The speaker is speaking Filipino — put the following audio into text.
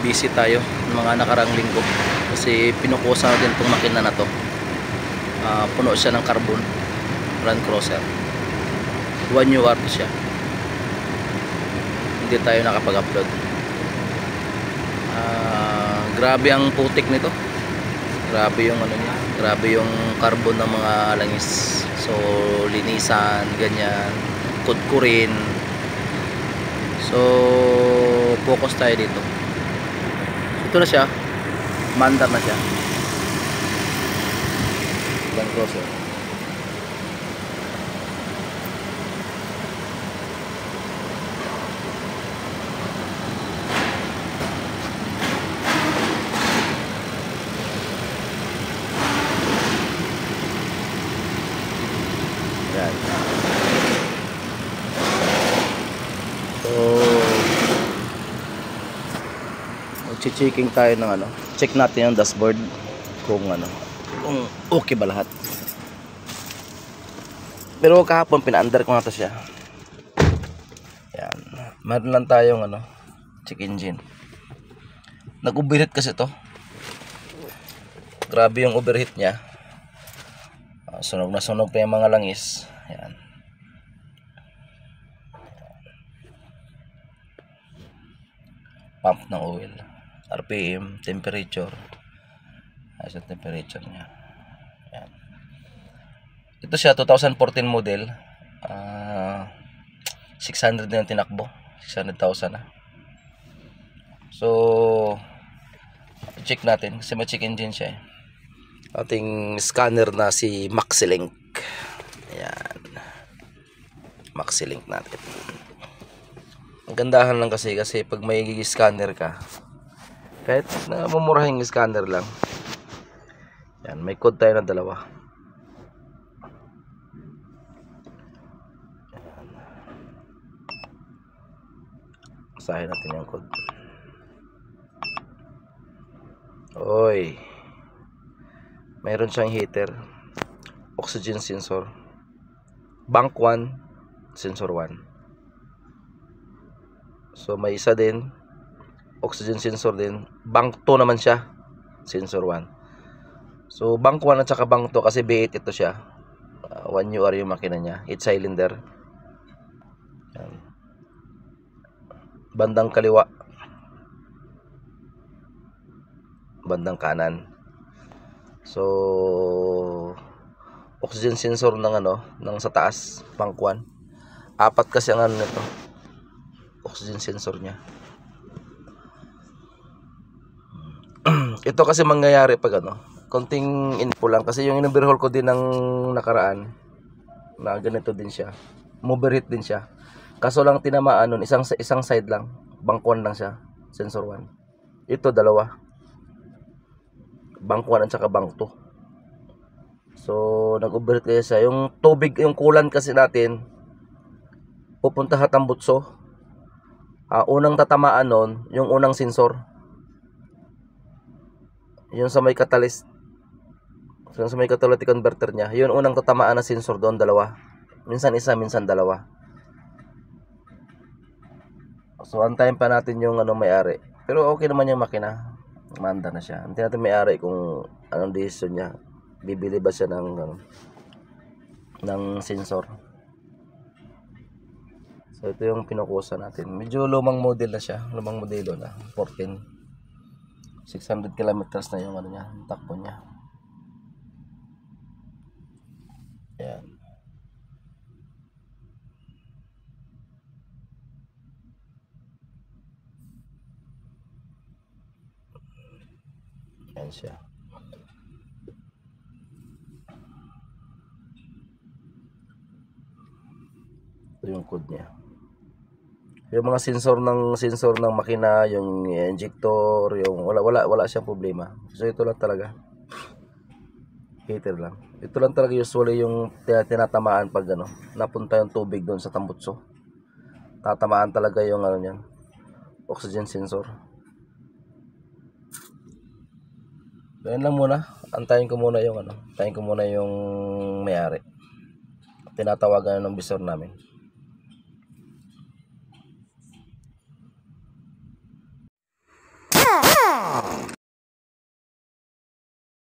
busy tayo mga nakarang linggo kasi pinukusa natin itong makina na to. Puno siya ng carbon, Land Cruiser 1UR siya, hindi tayo nakapag-upload. Grabe ang putik nito, grabe yung ano niya, grabe yung carbon ng mga langis. So linisan ganyan, kudkurin. So focus tayo dito. Ito na siya, mandar na siya, Land Cruiser. Yan. So mag-checking tayo ng ano, check natin yung dashboard kung ano, kung okay ba lahat. Pero kahapon pina-under ko na to siya. Yan. Meron lang tayong ano, check engine. Nag-overheat kasi to. Grabe yung overheat niya. Sunog na sunog pa yung mga langis. Yan. Pump ng oil, RPM, temperature. Ayos ang temperature niya. Yan. Ito siya 2014 model. 600 na yung tinakbo, 600,000 na. So check natin kasi may check engine siya eh. Ating scanner na si Maxilink. Ayan, Maxilink natin. Ang gandahan lang kasi pag may scanner ka, kahit na mamurahing scanner lang, yan, may code tayo na dalawa. Ayan. Basahin natin yung code. Oy, mayroon siyang heater, oxygen sensor, bank 1, sensor 1. So may isa din, oxygen sensor din, bank 2 naman siya, sensor 1. So bank 1 at saka bank 2 kasi B8 ito siya. 1UR yung makina niya, 8 cylinder. Yan. Bandang kaliwa, bandang kanan. So oxygen sensor ng ano, ng sa taas, bank 1. Apat kasi ang ano nito, oxygen sensor niya. Ito kasi mangyayari pag ano, konting info lang kasi yung in-overhaul ko din ng nakaraan na ganito din siya, overheat din siya. Kaso lang tinamaan nun, isang side lang, bank 1 lang siya, sensor 1. Ito dalawa, bank 1 at saka bank 2. So nag-overheat kaya siya. Yung tubig, yung coolant kasi natin pupunta sa tambutso. Unang tatamaan nun yung unang sensor, yung sa may catalyst, yung sa may catalytic converter niya, yun unang tatamaan na sensor doon, dalawa. Minsan isa, minsan dalawa. So antayin pa natin yung ano, may-ari. Pero okay naman yung makina, manda na siya. Antayin natin may-ari kung anong decision niya. Bibili ba siya ng ano, ng sensor. So ito yung pinukusa natin. Medyo lumang model na siya, lumang modelo na, 14. 600 kilometers na yung ano niya, takbo niya. Ayan. Ayan siya. Ito yung code niya. Yung mga sensor ng makina, yung injector, yung wala siyang problema. So ito lang talaga, heater lang. Ito lang talaga usually yung tinatamaan pag ano, napunta yung tubig doon sa tambutso. Tatamaan talaga yung ano niyan, oxygen sensor. So yan lang muna. Antayin ko muna yung ano, antayin ko muna yung may-ari. Tinatawagan ng visor namin.